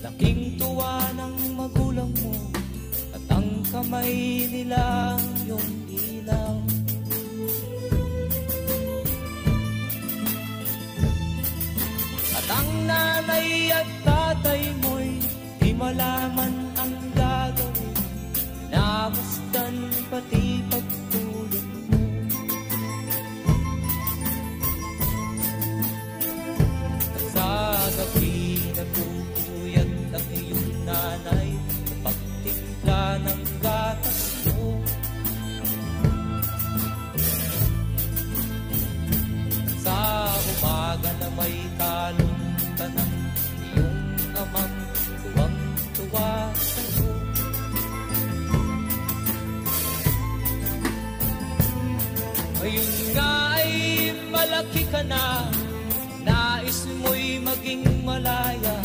laking tuwa ng magulang mo at ang kamay nila ang iyong ilaw. At ang nanay at tatay mo'y di malaman ang gagawin, namasdan pati pagtulog mo. At sa gabi nagpupuyat ang iyong nanay sa pagtimpla ng gatas mo. Sa umaga na may kalungtan ng iyong amang tuwang-tuwa sa'yo. Ngayon nga ay malaki ka na, nais mo'y maging malaya,